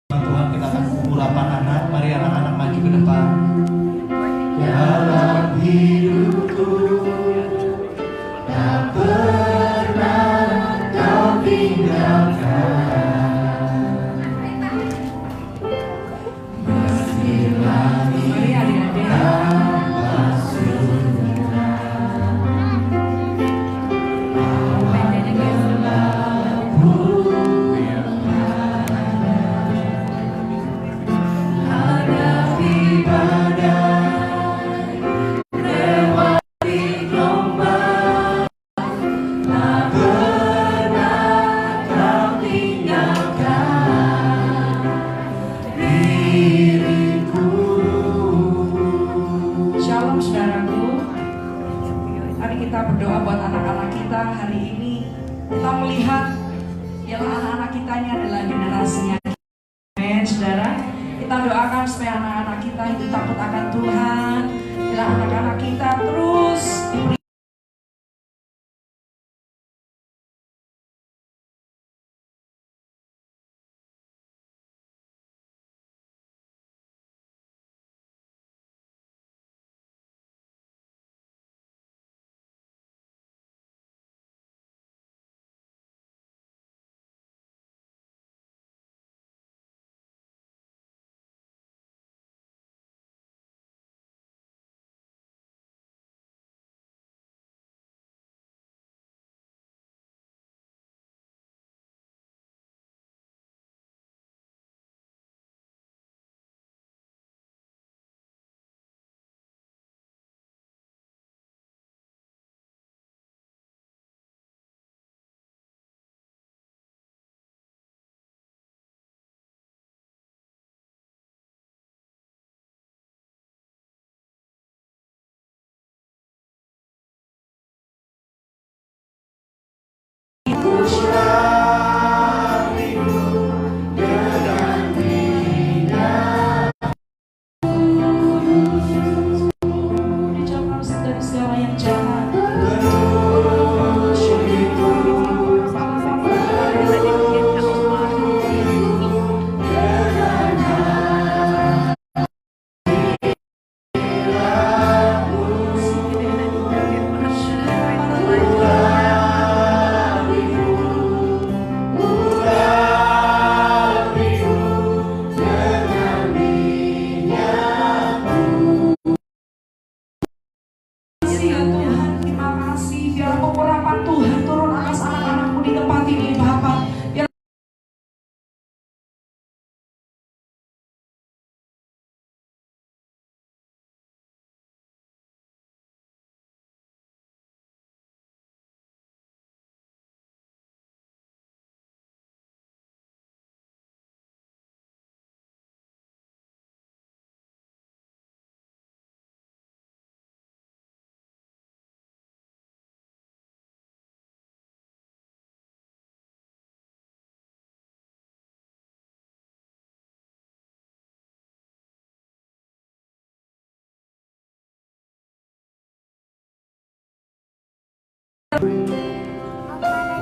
Tuhan, kita akan kumpul 8 anak. Mari anak-anak maju ke depan. Dalam hidupku tak pernah kau tinggalkan.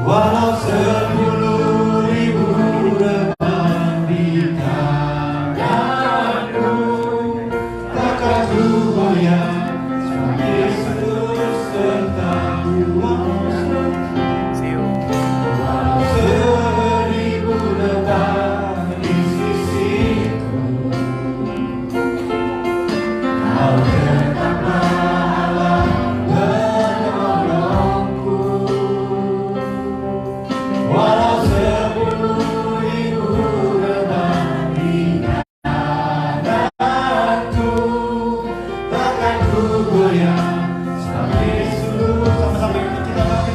Walau 10.000 rekan di tanganku, takkan ku goyah sebab Yesus sertaku. Walau 10.000 rekan di sisiku, kau tetaplah Allah penolongku. Walau 10.000 rekan di tanganku, takkan ku goyah sebab Yesus. Sama-sama kita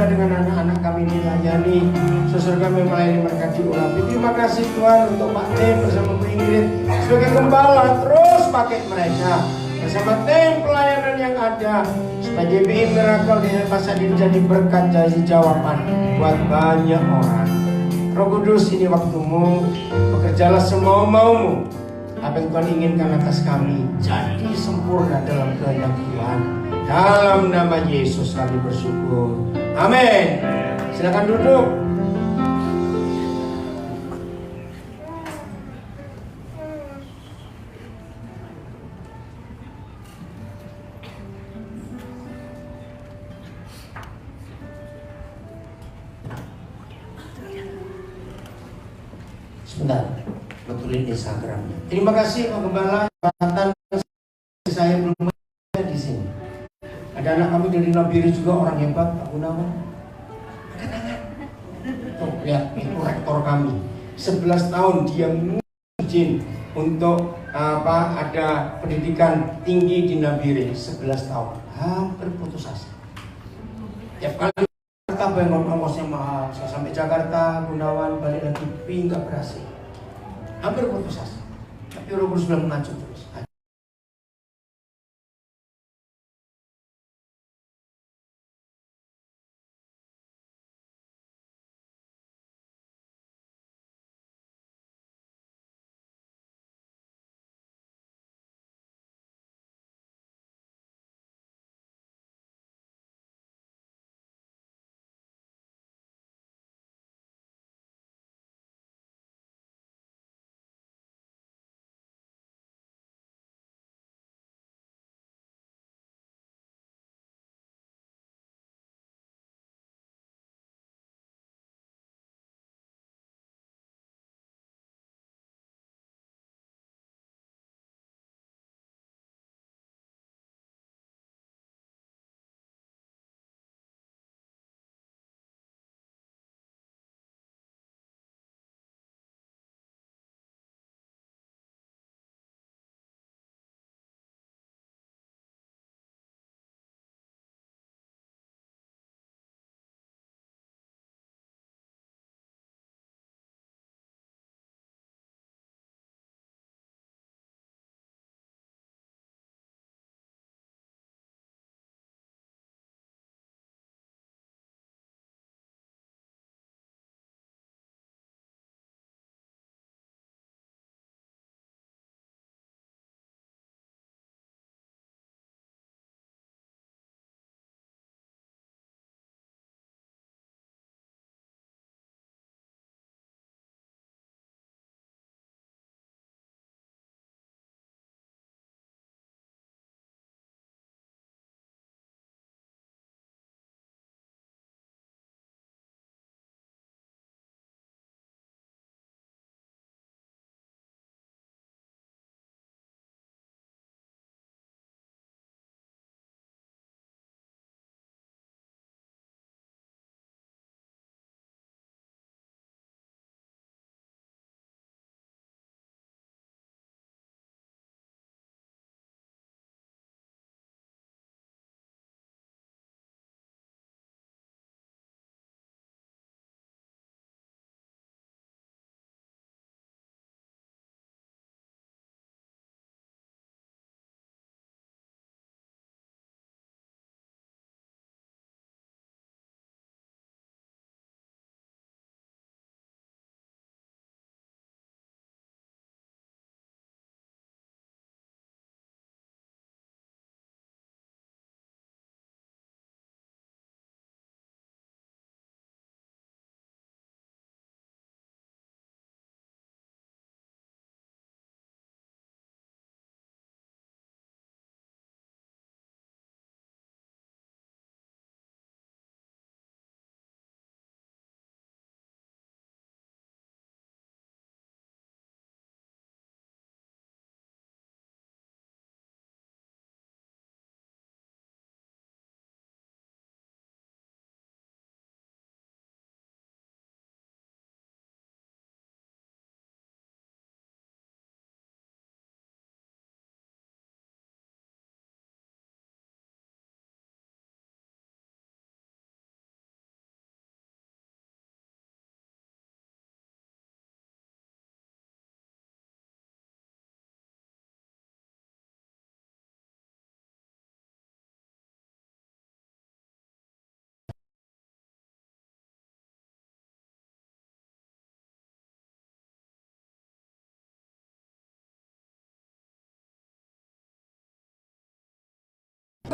bersama dengan anak-anak kami dilayani. Saudara kami melayani mereka di Urapi. Terima kasih Tuhan untuk Pak Tim bersama Bu Ingrid sebagai gembala, terus pakai mereka bersama tim pelayanan yang ada supaya GBI Miracle di masa ini jadi berkat, jadi jawaban buat banyak orang. Roh Kudus, ini waktumu, bekerjalah semau-maumu. Apa yang Tuhan inginkan atas kami jadi sempurna dalam kehendak Tuhan. Dalam nama Yesus kami bersyukur. Amin. Silakan duduk. Sebentar, betulin Instagramnya. Terima kasih Pak Gembala, kesempatan saya belum ada di sini. Ada anak kami dari Nabiri juga orang hebat, Pak Gunawan. Tuh, lihat, itu rektor kami. 11 tahun dia izin untuk ada pendidikan tinggi di Nabiri. 11 tahun, hampir putus asa. Tiap kali Jakarta bangun ongkosnya mahal, saya sampai Jakarta, Gunawan, balik lagi, nggak berhasil. Hampir putus asa. Tapi Roh Kudus bilang maju terus.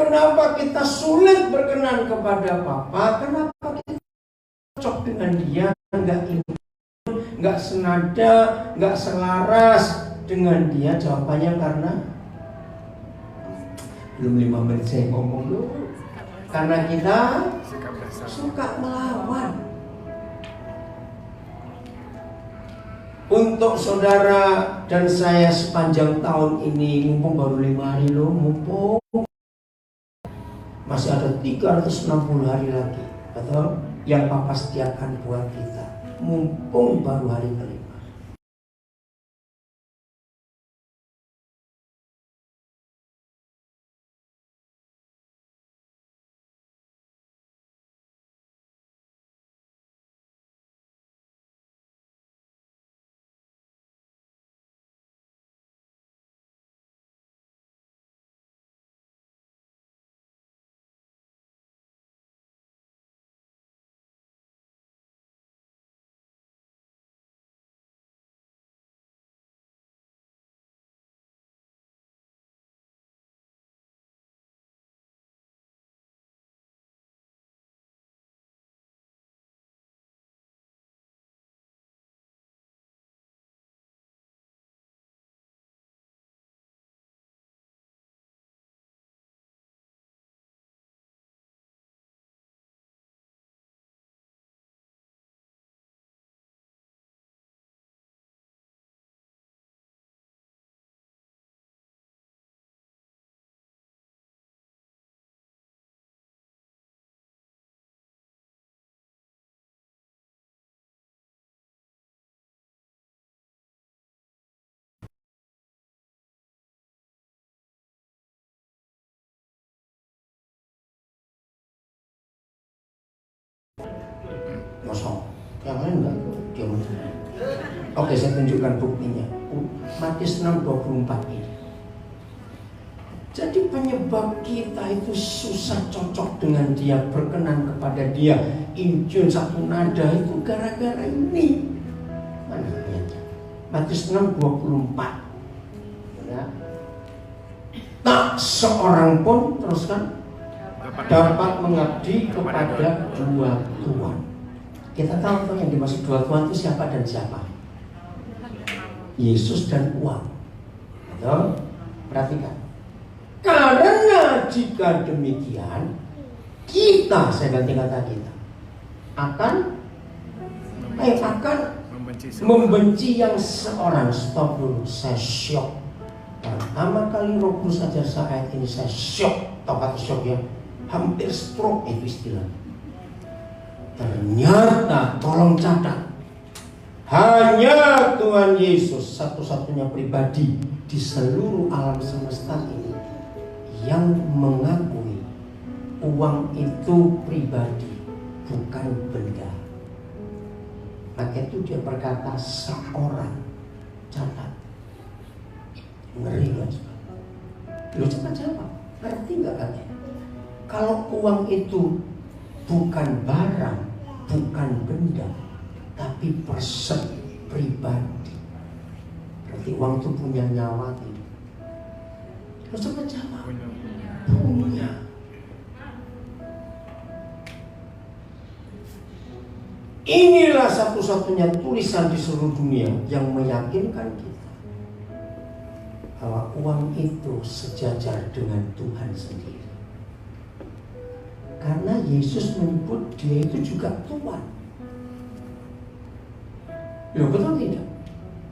Kenapa kita sulit berkenan kepada Bapa? Kenapa kita cocok dengan dia, nggak senada, nggak selaras dengan dia? Jawabannya karena belum 5 menit saya ngomong dulu. Karena kita suka melawan. Untuk saudara dan saya sepanjang tahun ini, mumpung baru 5 hari loh, mumpung masih ada 360 hari lagi, betul? Yang Papa sediakan buat kita. Mumpung baru hari kelima. Kosong. Yang lain enggak, diam aja. Oke, saya tunjukkan buktinya. Matius 6:24 ini. Jadi penyebab kita itu susah cocok dengan dia, berkenan kepada dia, injun satu nada itu gara-gara ini. Mana ayatnya? Matius 6:24. Ya. Tak seorang pun, teruskan, dapat mengabdi kepada dua tuan. Kita tahu tuh yang dimaksud dua tuan itu siapa dan siapa? Yesus dan uang. Betul? Perhatikan. Karena jika demikian, kita, saya ganti kata kita, akan membenci yang seorang. Stop dulu, saya syok. Pertama kali Roh Kudus ajar saya ayat ini, saya syok. Tahu kata syok ya? Hampir stroke itu istilahnya. Ternyata, tolong catat, hanya Tuhan Yesus satu-satunya pribadi di seluruh alam semesta ini yang mengakui uang itu pribadi, bukan benda. Maka itu dia berkata seorang. Catat. Ngeri kan? Lu cepat jawab. Ngerti nggak katanya? Kalau uang itu bukan barang, bukan benda, tapi person, pribadi, berarti uang itu punya nyawa tidak? Lu coba jawab. Punya. Inilah satu-satunya tulisan di seluruh dunia yang meyakinkan kita bahwa uang itu sejajar dengan Tuhan sendiri. Karena Yesus menyebut dia itu juga Tuhan. Loh, betul tidak?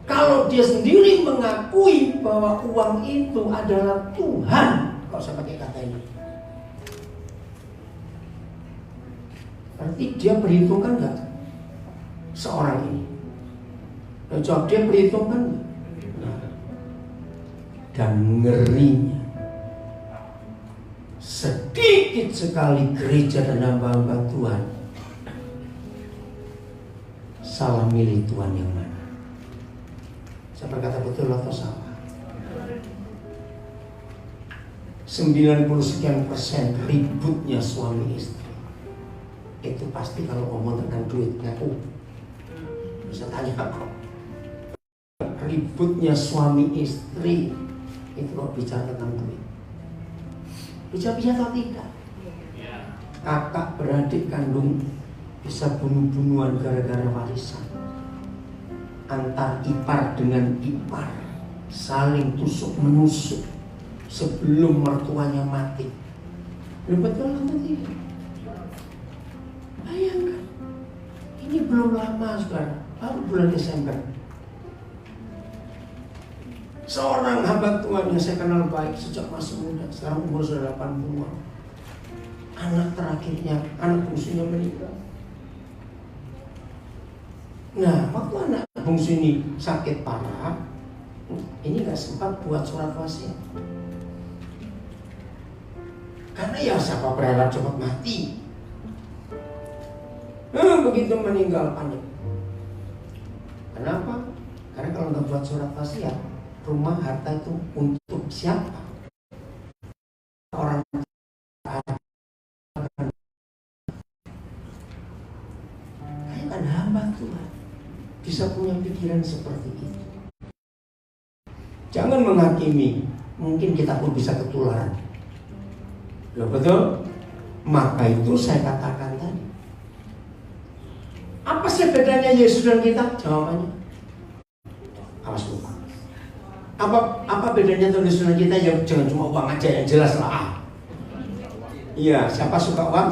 Kalau dia sendiri mengakui bahwa uang itu adalah Tuhan, kalau saya pakai kata ini, berarti dia perhitungkan nggak seorang ini? Jawab, dia perhitungkan nggak? Nah, dan ngerinya, sedikit sekali gereja dan hamba-hamba Tuhan salah milih Tuhan yang mana. Saya berkata betul atau salah? 90 sekian persen ributnya suami istri itu pasti kalau ngomong tentang duit, ngaku. Bisa tanya aku. Ributnya suami istri itu kalau bicara tentang duit. Bisa-bisa atau tidak? Kakak beradik kandung bisa bunuh-bunuhan gara-gara warisan. Antar ipar dengan ipar saling tusuk menusuk sebelum mertuanya mati. Betul atau tidak? Bayangkan, ini belum lama saudara, baru bulan Desember. Seorang hamba Tuhan yang saya kenal baik sejak masih muda, sekarang umur sudah 80-an. Anak terakhirnya, anak bungsunya meninggal. Nah, waktu anak bungsu ini sakit parah, ini gak sempat buat surat wasiat. Karena ya siapa berharap cepat mati. Begitu meninggal panik. Kenapa? Karena kalau nggak buat surat wasiat, rumah harta itu untuk siapa? Orang kayak ada hamba Tuhan bisa punya pikiran seperti itu. Jangan menghakimi, mungkin kita pun bisa ketularan. Loh, betul? Maka itu saya katakan tadi. Apa sih bedanya Yesus dan kita? Jawabannya, awas lupa. Apa bedanya Tuhan Yesus dan kita? Ya jangan cuma uang aja, yang jelas lah. Iya, siapa suka uang?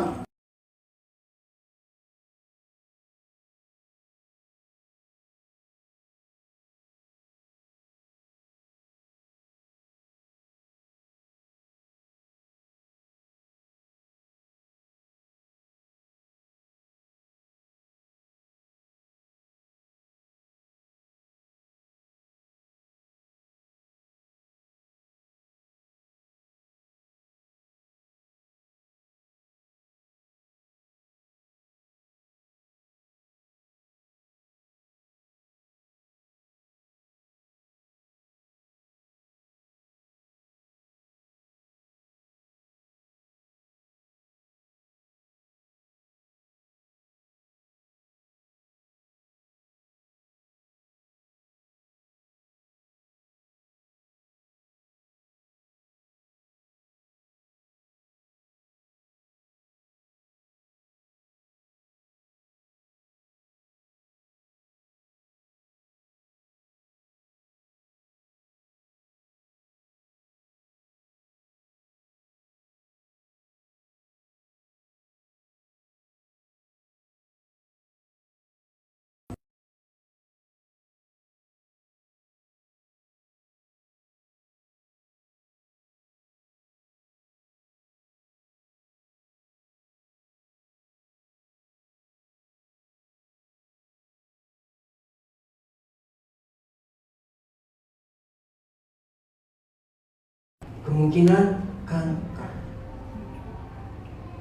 Kemungkinan kanker.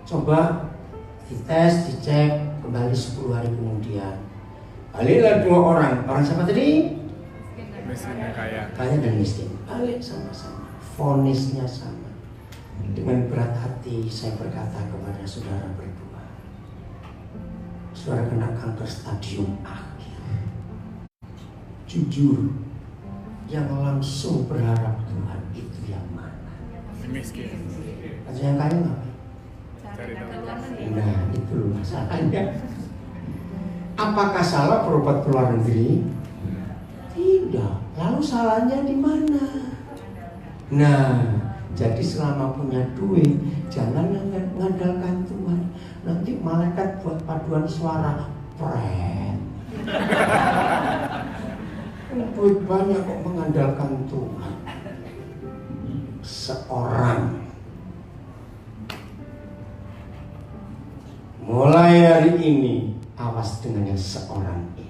Coba dites, dicek, kembali 10 hari kemudian. Baliklah 2 orang. Orang siapa tadi? Miskin dan kaya. Kaya dan miskin. Balik sama-sama. Vonisnya sama. Dengan berat hati saya berkata kepada saudara berdua, saudara kena kanker stadium akhir. Jujur, yang langsung berharap Tuhan itu yang mana? Miskin. Ada yang kaya nggak? Cari tahu. Nah, itu loh masalahnya. Apakah salah berobat ke luar negeri? Tidak. Lalu salahnya di mana? Nah, jadi selama punya duit, jangan ngandalkan Tuhan. Nanti malaikat buat paduan suara, pret. Duit banyak kok mengandalkan Tuhan. Seorang mulai hari ini awas dengan yang seorang ini.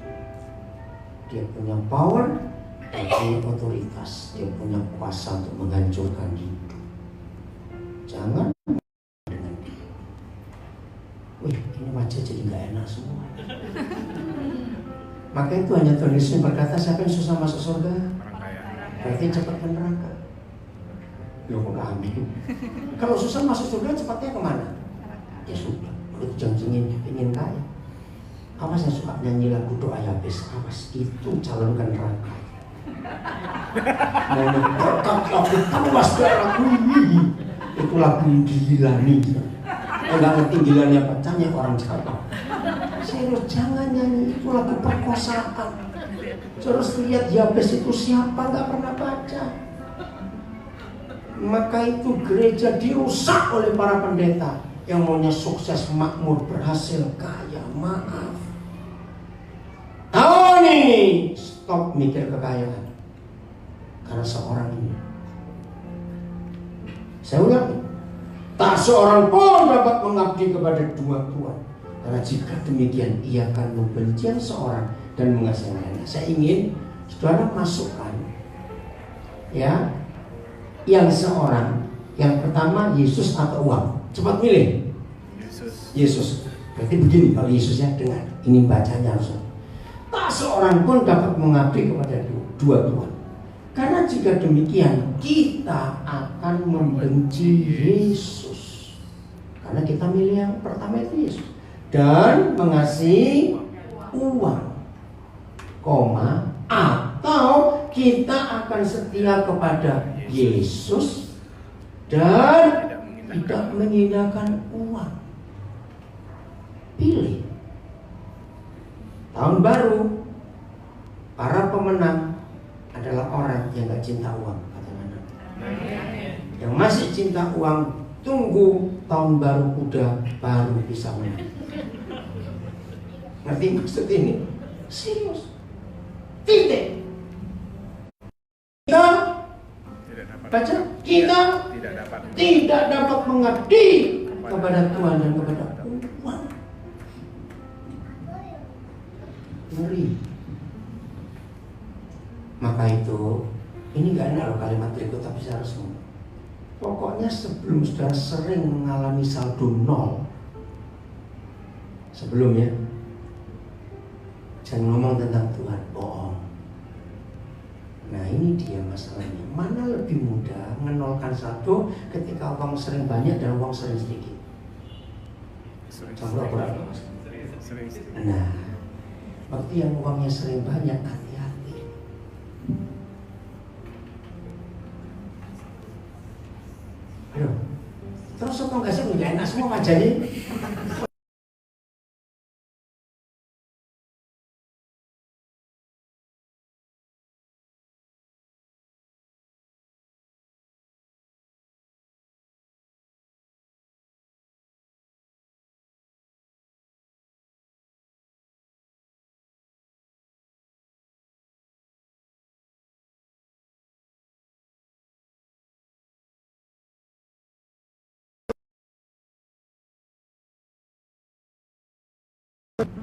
Dia punya power, dia punya otoritas, dia punya kuasa untuk menghancurkan hidup. Jangan dengan dia. Wih, ini wajah jadi gak enak semua. Maka itu hanya Tuhan Yesus yang berkata, siapa yang susah masuk surga? Orang kaya. Berarti cepat ke neraka. Loh kok amin? Kalau susah masuk surga cepatnya kemana? Ya sudah, udah janjiin ingin kaya. Awas yang suka nyanyi lagu doa Yabes, awas itu calonkan neraka. Mau nyetok lagu awas darah ini. Itu lagu Gilani. Enggak ngerti Gilani apa, tanya orang Jawa. Serius, jangan nyanyi, itu lagu perkosaan. Terus lihat Yabes itu siapa, nggak pernah baca. Maka itu gereja dirusak oleh para pendeta yang maunya sukses, makmur, berhasil, kaya. Maaf, tahun ini stop mikir kekayaan karena seorang ini. Saya ulangi, tak seorang pun dapat mengabdi kepada dua tuan, karena jika demikian ia akan membenci seorang dan mengasihi lainnya. Saya ingin saudara masukkan ya, yang seorang, yang pertama Yesus atau uang. Cepat milih. Yesus. Berarti begini kalau Yesus ya, dengar. Ini bacanya harus. Tak seorang pun dapat mengabdi kepada dua tuan. Karena jika demikian kita akan membenci Yesus. Karena kita milih yang pertama itu Yesus. Dan mengasihi uang, atau kita akan setia kepada Yesus dan tidak mengindahkan uang. Pilih. Tahun baru, para pemenang adalah orang yang gak cinta uang, kata mana? Yang masih cinta uang, tunggu tahun baru kuda baru bisa menang. Ngerti maksud ini? Serius. Titik. Kita baca, kita tidak dapat mengabdi kepada Tuhan dan kepada uang. Ngeri. Maka itu, ini gak enak loh kalimat berikut, tapi saya harus ngomong. Pokoknya sebelum saudara sering mengalami saldo nol, sebelumnya jangan ngomong tentang Tuhan, bohong. Nah ini dia masalahnya. Mana lebih mudah menolkan saldo ketika uang sering banyak dan uang sering sedikit? Coba kurang. Nah, waktu yang uangnya sering banyak, hati-hati. Aduh, terus apa nggak sih nggak enak semua wajahnya?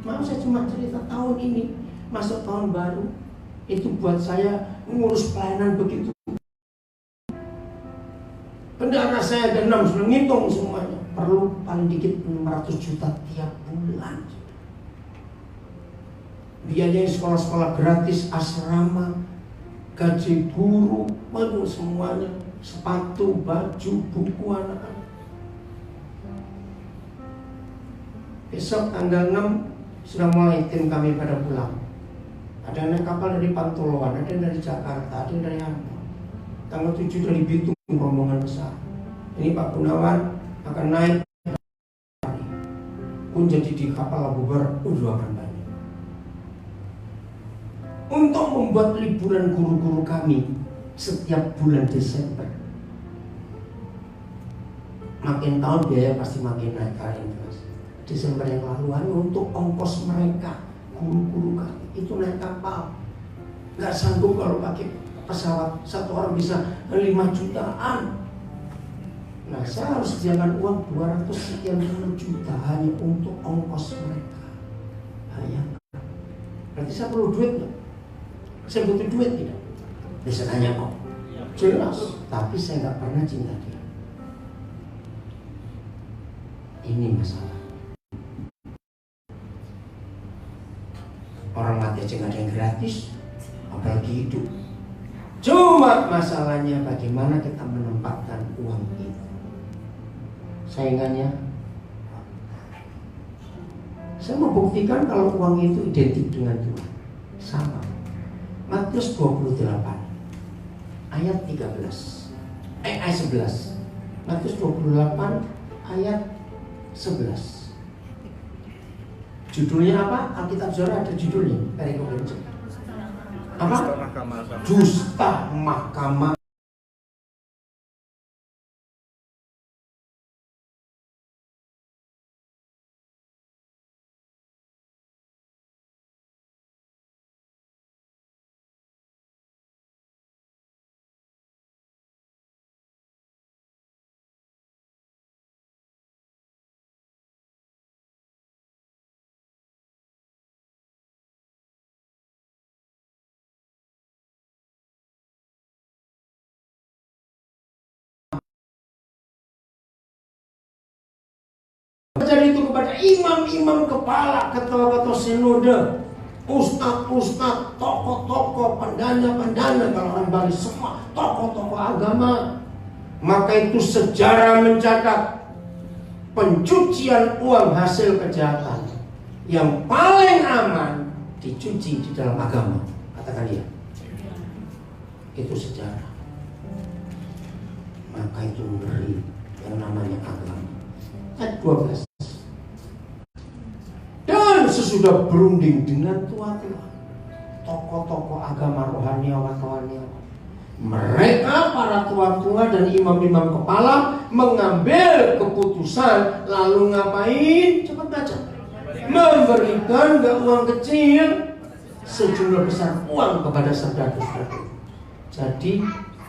Mau saya cuma cerita tahun ini, masuk tahun baru, itu buat saya ngurus pelayanan begitu. Bendara saya ada 6, sudah ngitung semuanya. Perlu paling dikit 600 juta tiap bulan. Biayanya sekolah-sekolah gratis, asrama, gaji guru, waduh semuanya, sepatu, baju, buku anak-anak. Besok tanggal 6 sudah mulai tim kami pada pulang. Ada yang naik kapal dari Pantoloan, ada yang dari Jakarta, ada yang dari Ambon. Tanggal 7 dari Bitung, rombongan besar. Ini Pak Gunawan akan naik pun jadi di kapal Labubar, akan banyak. Untuk membuat liburan guru-guru kami setiap bulan Desember. Makin tahun biaya pasti makin naik kalian. Desember yang lalu hanya untuk ongkos mereka, guru-guru kami itu naik kapal, nggak sanggup kalau pakai pesawat, satu orang bisa 5 jutaan. Nah saya harus sediakan uang 200 sekian juta hanya untuk ongkos mereka. Bayangkan, berarti saya perlu duit nggak? Saya butuh duit tidak? Bisa tanya kok, jelas. Tapi saya nggak pernah cinta dia. Ini masalah. Orang mati aja gak ada yang gratis, apalagi hidup. Cuma masalahnya bagaimana kita menempatkan uang itu. Saingannya, saya mau buktikan kalau uang itu identik dengan Tuhan. Sama. Matius 28 ayat 13 ayat 11. Matius 28 ayat 11. Judulnya apa? Alkitab Saudara ada judulnya. Apa? Dusta mahkamah. Terjadi itu kepada imam-imam kepala, ketua-ketua sinode, ustadz-ustadz, tokoh-tokoh, pendana-pendana, kalau orang Bali semua tokoh-tokoh agama. Maka itu sejarah mencatat pencucian uang hasil kejahatan yang paling aman dicuci di dalam agama. Katakan dia. Itu sejarah. Maka itu ngeri yang namanya agama. Ayat 12. Dan sesudah berunding dengan tua-tua, tokoh-tokoh agama rohaniawan, mereka para tua-tua dan imam-imam kepala mengambil keputusan. Lalu ngapain? Cepat baca. Memberikan gak uang kecil, sejumlah besar uang kepada saudara-saudara. Jadi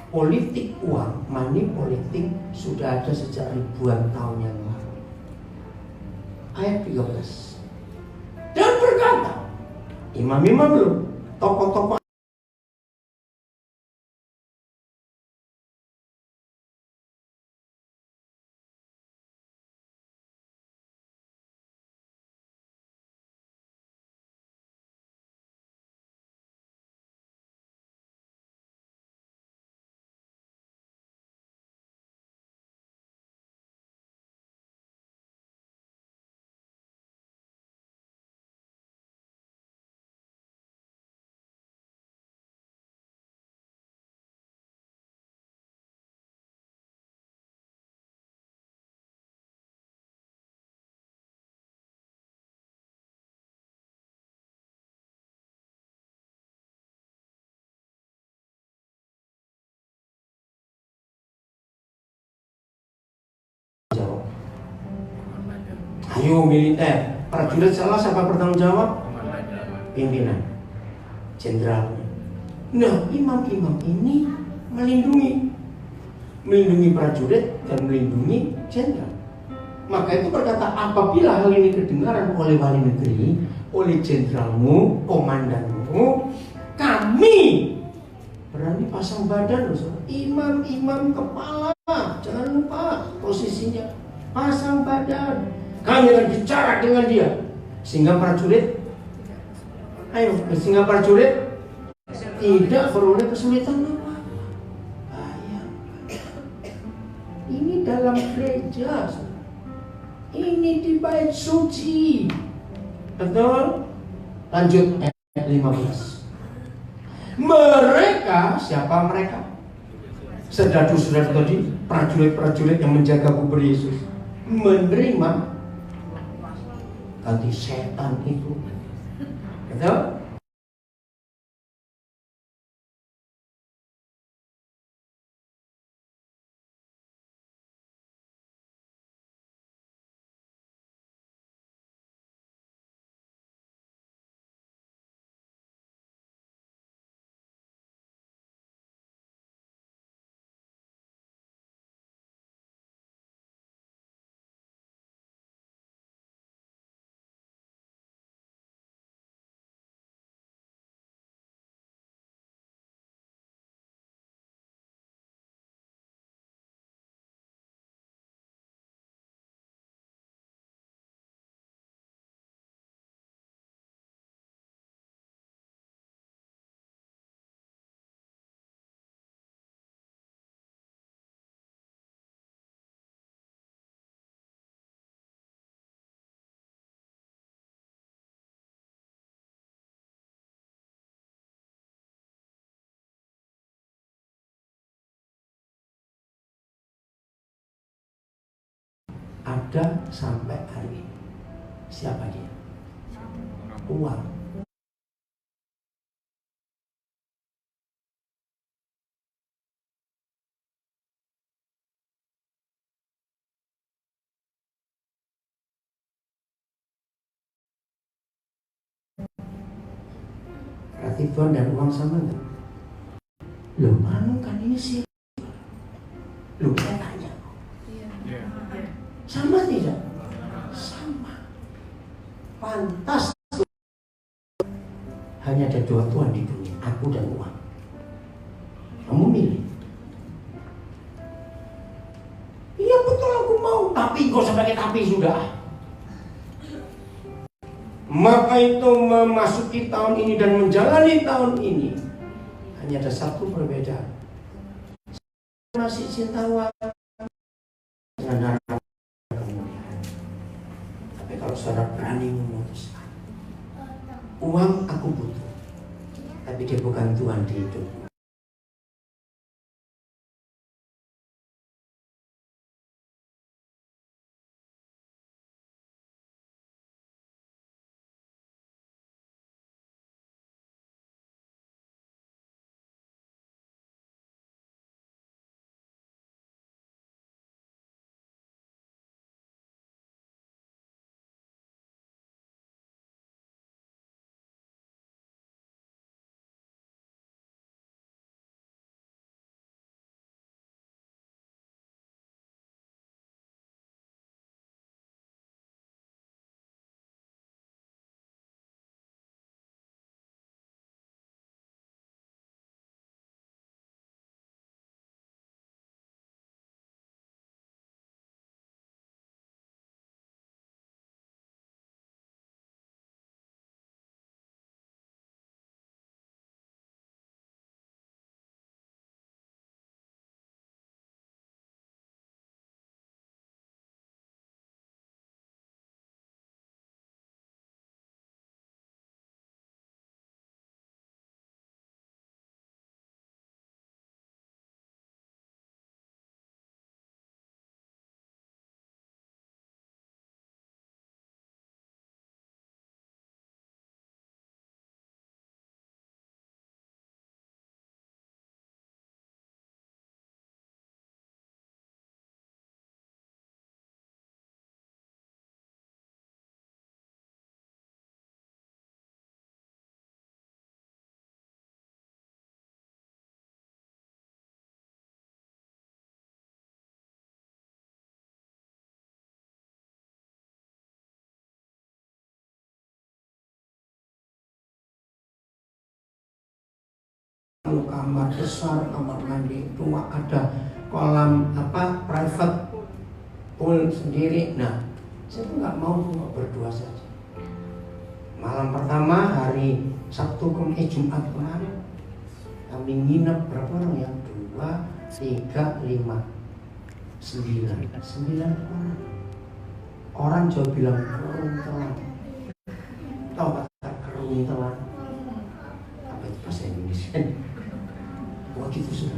politik uang, money politik sudah ada sejak ribuan tahun yang lalu. Ayat 13. Dan berkata, imam-imam belum, tokoh-tokoh jawab. Ayo militer, prajurit salah siapa bertanggung jawab? Pimpinan, jenderal. Nah, imam-imam ini melindungi prajurit dan melindungi jenderal. Maka itu berkata, apabila hal ini kedengaran oleh wali negeri, oleh jenderalmu, komandanmu, kami berani pasang badan. Imam-imam kepala, jangan lupa posisinya, pasang badan. Kami akan bicara dengan dia, sehingga prajurit tidak beroleh kesulitan apa. Bayangkan, ini dalam gereja, ini di bait suci. Betul? Lanjut ayat 15. Mereka, siapa mereka? Saudara-saudara tadi, prajurit-prajurit yang menjaga kubur Yesus, menerima ganti setan itu. Betul? ada sampai hari ini. Siapa dia? Uang. Berarti Tuhan dan uang sama enggak? Loh, anu kan ini sih. Loh, saya tanya. Iya. Sama tidak? Sama. Pantas. Hanya ada dua Tuhan di dunia, aku dan uang. Kamu milih. Iya betul aku mau, tapi kok sebagai tapi sudah. Maka itu memasuki tahun ini dan menjalani tahun ini hanya ada satu perbedaan. Masih cinta uang dengan harapan kemuliaan. Tapi kalau saudara berani memutuskan, uang aku butuh, tapi dia bukan Tuhan di hidupku. Kalau kamar besar, kamar mandi itu ada kolam private pool sendiri. Nah, saya tuh nggak mau cuma berdua saja. Malam pertama hari Sabtu Jumat kemarin kami nginep berapa orang ya? 2, 3, 5, 9 orang. Orang jauh bilang keruntelan. Tahu kata keruntelan? Apa itu bahasa Indonesia? Wah gitu sudah.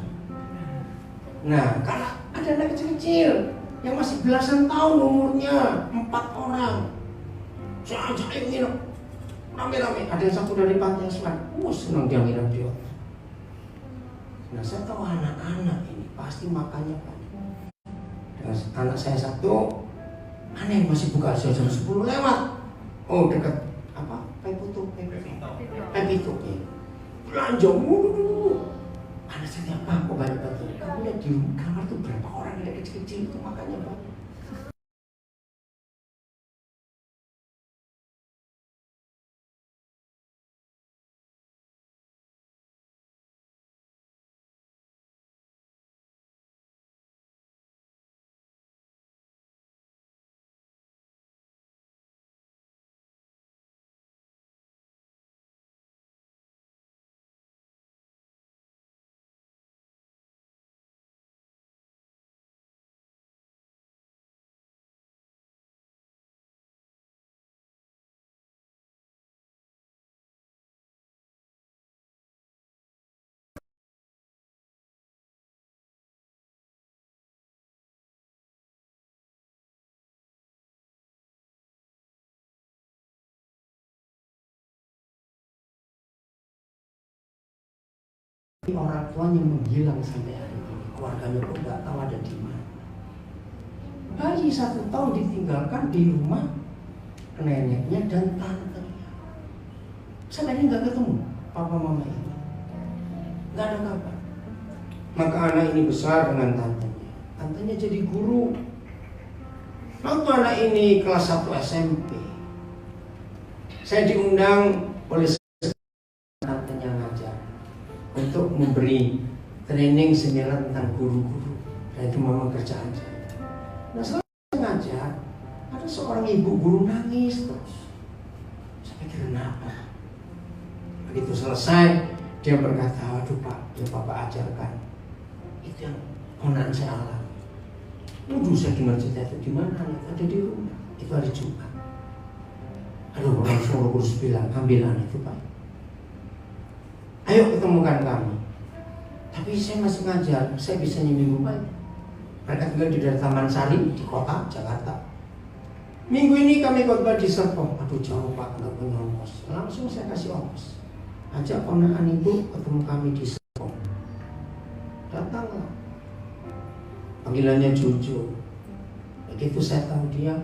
Nah, kalau ada anak kecil-kecil yang masih belasan tahun umurnya, 4 orang, saya ajak nginep rame-rame. Ada yang satu dari pantai asuhan, senang dia nginep dia. Nah, saya tahu anak-anak ini pasti makannya banyak. Dan anak saya satu, aneh masih buka jam 10 lewat. Oh dekat Pepito ya. Belanja mulu. Anak saya kok banyak banget. Kamu lihat di kamar tuh berapa orang ada kecil-kecil itu makannya banyak. orang tuanya menghilang sampai hari ini. Keluarganya pun nggak tahu ada di mana. Bayi 1 tahun ditinggalkan di rumah neneknya dan tantenya. Sampai ini nggak ketemu papa mama ini. Nggak ada kabar. Maka anak ini besar dengan tantenya. Tantenya jadi guru. Waktu anak ini kelas 1 SMP, saya diundang oleh tantenya ngajar untuk memberi training seminar tentang guru-guru. Dan itu memang kerjaan saya. Nah setelah ngajar, ada seorang ibu guru nangis terus. Saya pikir kenapa? Begitu selesai, dia berkata, aduh Pak, ya Bapak ajarkan. Itu yang ponakan saya alami. Waduh, saya dengar cerita itu di mana? Ada di rumah. Itu hari Jumat. Aduh, orang suruh kursus bilang, ambil anak itu Pak. Ayo ketemukan kami. Tapi saya masih ngajar, saya bisa minggu Pak. Mereka tinggal di daerah Taman Sari, di kota Jakarta. Minggu ini kami khotbah di Serpong. Aduh jauh Pak, nggak punya ongkos. Langsung saya kasih ongkos. Ajak ponakan ibu ketemu kami di Serpong. Datanglah. Panggilannya Jojo. Begitu saya tahu dia,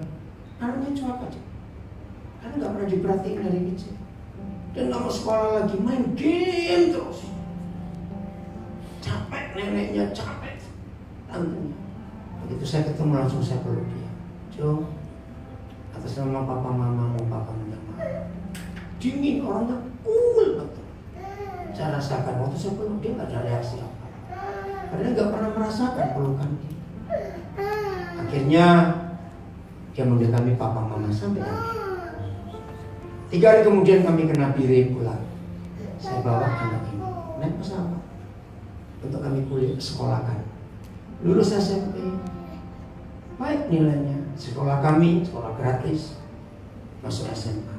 anaknya cuek aja. Karena nggak pernah diperhatiin dari kecil. Dan nggak mau sekolah lagi, main game terus. Capek neneknya, capek tantenya. Begitu saya ketemu langsung saya peluk dia. Jo, atas nama papa mama mau papa minta maaf. Dingin orangnya, cool betul. Saya rasakan waktu saya peluk dia nggak ada reaksi apa. Karena nggak pernah merasakan pelukan dia. Akhirnya dia manggil kami papa mama sampai hari. 3 hari kemudian kami ke Nabire pulang. Saya bawa anak ini naik pesawat untuk kami kuliah sekolahkan. Lulus SMP, baik nilainya. Sekolah kami sekolah gratis, masuk SMA.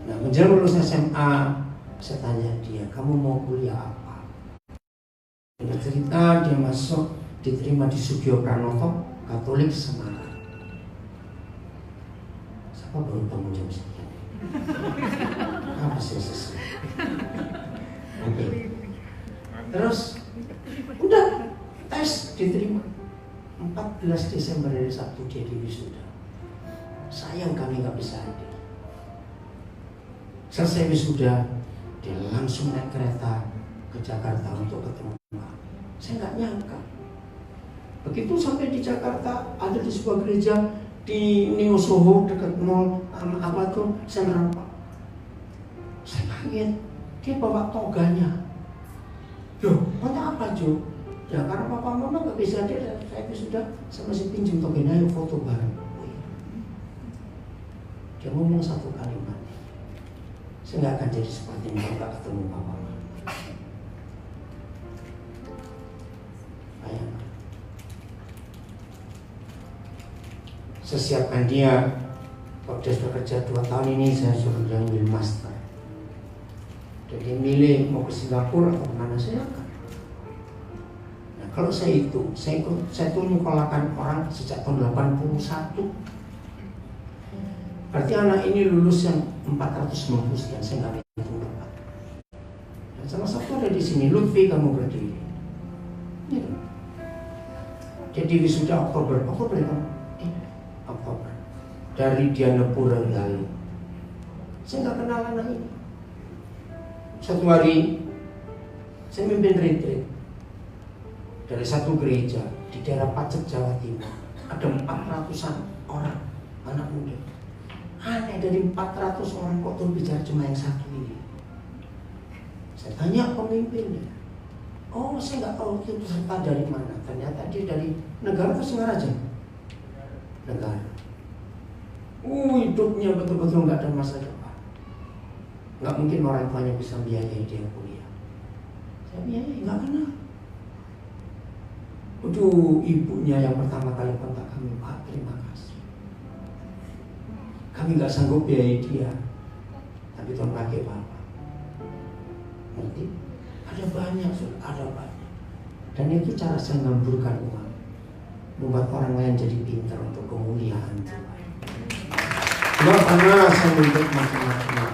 Nah menjelang lulus SMA, saya tanya dia, kamu mau kuliah apa? Dia cerita dia masuk diterima di Sugio Pranoto Katolik Semarang. Siapa baru bangun jam sekian? Apa sih sesuai? Oke. Terus udah tes diterima 14 Desember dari Sabtu dia di wisuda. Sayang kami nggak bisa hadir. Selesai wisuda dia langsung naik kereta ke Jakarta untuk ketemu. Saya nggak nyangka. Begitu sampai di Jakarta, ada di sebuah gereja di Neo Soho dekat mall apa tuh Central Park. Saya kaget, dia bawa toganya. Loh, tanya apa Jo? Ya karena papa mama nggak bisa hadir, saya sudah saya masih pinjam toganya, ayo foto bareng. Oh, iya. Dia ngomong satu kalimat, saya nggak akan jadi seperti ini kalau nggak ketemu papa mama. Bayangkan. Sesiapkan dia. Kalau dia sudah kerja 2 tahun ini, saya suruh dia ambil master. Jadi milih mau ke Singapura atau kemana saya akan. Nah kalau saya tuh nyekolahkan orang sejak tahun 81. Berarti anak ini lulus yang 490 sekian, saya nggak hitung tepat. Dan salah satu ada di sini, Lutfi kamu berdiri. Ya. Jadi wisuda Oktober dari Dianapura lalu. Saya nggak kenal anak ini. Satu hari saya mimpin retreat dari satu gereja di daerah Pacet, Jawa Timur. Ada 400-an orang anak muda. Aneh, dari 400 orang kok tuh bicara cuma yang satu ini. Saya tanya pemimpinnya. Oh, saya nggak tahu itu peserta dari mana. Ternyata dia dari negara atau Singaraja? Negara. Hidupnya betul-betul nggak ada masa depan. Nggak mungkin orang tuanya bisa biayai dia kuliah. Saya biayai, nggak kenal. Aduh, ibunya yang pertama kali kontak kami, Pak, terima kasih. Kami nggak sanggup biayai dia, tapi Tuhan pakai Bapak. Ngerti? Ada banyak, ada banyak. Dan itu cara saya ngamburkan uang, membuat orang lain jadi pintar untuk kemuliaan Tuhan. Cuma karena saya menuntut macam-macam.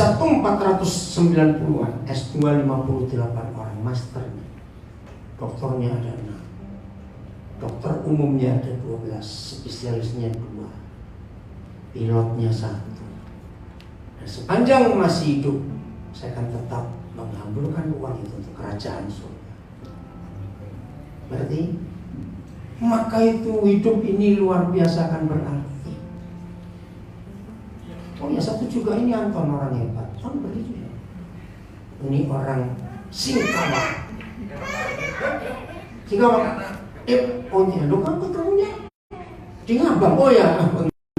S1 490-an, S2 58 orang, masternya. Doktornya ada 6. Dokter umumnya ada 12, spesialisnya 2. Pilotnya 1. Dan sepanjang masih hidup, saya akan tetap menghamburkan uang itu untuk kerajaan surga. Berarti maka itu hidup ini luar biasa akan berarti. Oh ya, satu juga ini Anton, orang hebat. Anton beri juga. Ini orang Singkawa. Oh iya, lu kan ketemunya di Ngabang. Oh ya,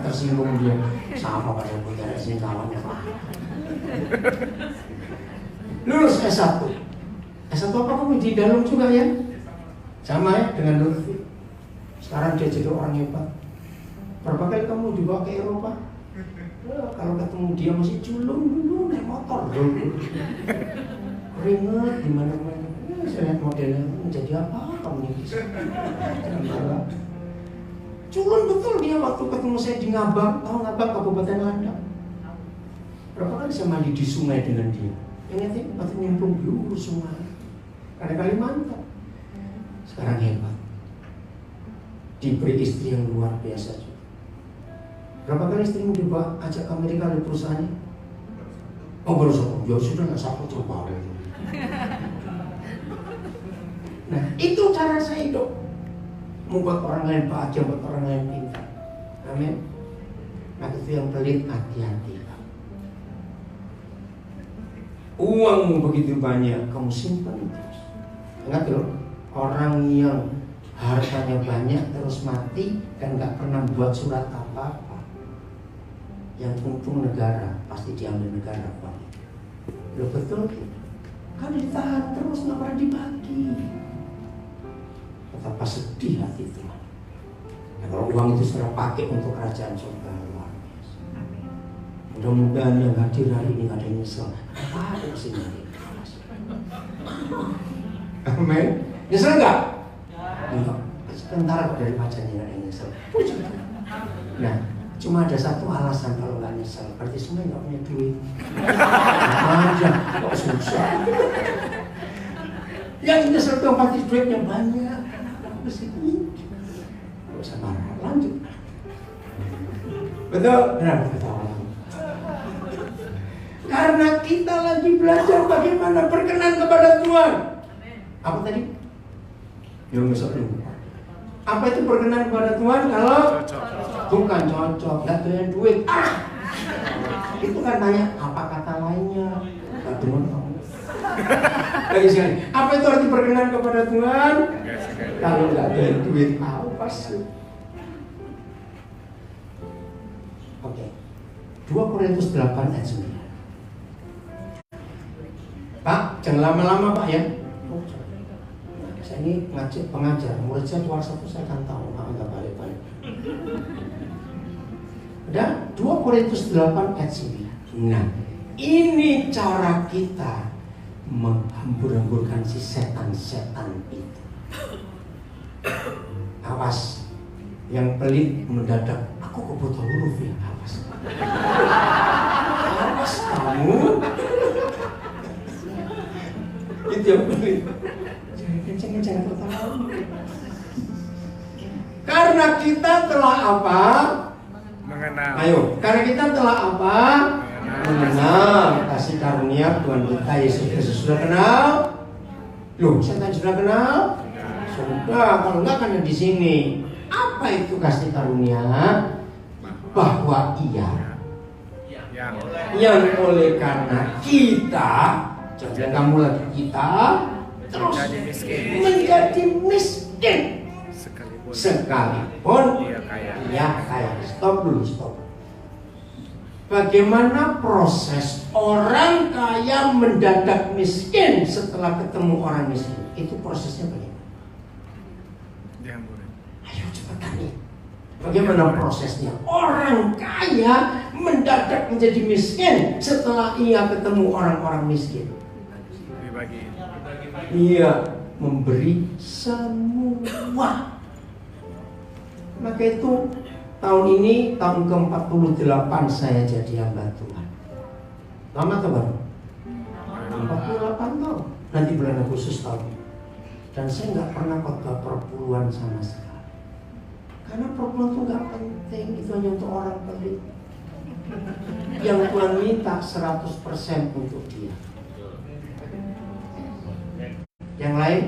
tersinggung dia. Sama pada budaya Singkawanya Pak. Lulus S1. S1 apa kamu di dalam juga ya? Sama ya dengan Lutfi. Sekarang dia jadi orang hebat. Berapa kali kamu dibawa ke Eropa? Kalau ketemu dia masih culun dulu naik motor dulu. Keringet di mana-mana. Saya lihat modelnya menjadi apa kamu ini? Culun betul dia waktu ketemu saya di Ngabang. Tahu Ngabang, Kabupaten Ladang? Berapa kali saya mandi di sungai dengan dia? Ingat waktu nyemplung dulu sungai. Karena Kalimantan. Sekarang hebat. Diberi istri yang luar biasa juga. Berapa kali istrimu dibawa ajak ke Amerika di perusahaannya? Oh baru satu, ya sudah nggak satu coba. Nah itu cara saya hidup, membuat orang lain bahagia, membuat orang lain pintar. Amin. Nah itu yang pelit, hati-hati. Uangmu begitu banyak, kamu simpan terus. Ingat loh, orang yang hartanya banyak terus mati dan nggak pernah buat surat apa-apa, yang untung negara pasti diambil negara uang itu. Loh betul gitu. Kan ditahan terus nggak pernah dibagi. Betapa sedih hati itu. Ya, kalau uang itu sudah pakai untuk kerajaan surga luar biasa. Mudah-mudahan yang hadir hari ini nggak ada yang nyesel. Apa ada kesini? Amin. Nyesel nggak? Enggak. Sebentar dari pacarnya nggak ada yang nyesel. Nah. Cuma ada satu alasan kalau nggak nyesel, berarti semua nggak punya duit. Aja, kok susah. Yang nyesel tuh pasti duitnya banyak. Mesti nggak usah marah, lanjut. Betul? Kenapa ketawa? Karena kita lagi belajar bagaimana berkenan kepada Tuhan. Apa tadi? Yang besok dulu. Apa itu berkenan kepada Tuhan? Kalau bukan cocok, nggak doyan duit. Itu kan tanya apa kata lainnya? Nggak demen kamu. Lagi sekali. Apa itu arti berkenan kepada Tuhan? Kalau nggak doyan duit, apa sih? Oke. 2 Korintus 8 ayat 9. Pak, jangan lama-lama Pak ya. Saya ini pengajar, murid saya keluar satu saya kan tahu, nggak balik-balik. Dan 2 Korintus 8 ayat 9. Nah, ini cara kita menghambur-hamburkan si setan-setan itu. Awas, yang pelit mendadak, aku kebutuhan huruf ya, awas. Awas kamu. Itu yang pelit. Jangan tertawa. Karena kita telah apa? Mengenal. Ayo, karena kita telah apa? Mengenal kasih karunia Tuhan kita Yesus Kristus. Sudah kenal? Loh, setan sudah kenal? Sudah. Kalau enggak kan di sini. Apa itu kasih karunia? Bahwa Ia yang oleh karena kita, jangan kamu lagi kita. Terus menjadi miskin sekalipun dia kaya. Stop dulu, stop. Bagaimana proses orang kaya mendadak miskin setelah ketemu orang miskin? Itu prosesnya bagaimana? Ayo cepetan nih. Bagaimana prosesnya? Orang kaya mendadak menjadi miskin setelah ia ketemu orang-orang miskin. Ia memberi semua. Maka itu tahun ini tahun ke-48 saya jadi hamba Tuhan. Lama atau baru? 48 tahun. Nanti bulan Agustus tahun. Dan saya nggak pernah khotbah perpuluhan sama sekali. Karena perpuluhan itu nggak penting, itu hanya untuk orang pelit. Yang Tuhan minta 100% untuk dia. Yang lain,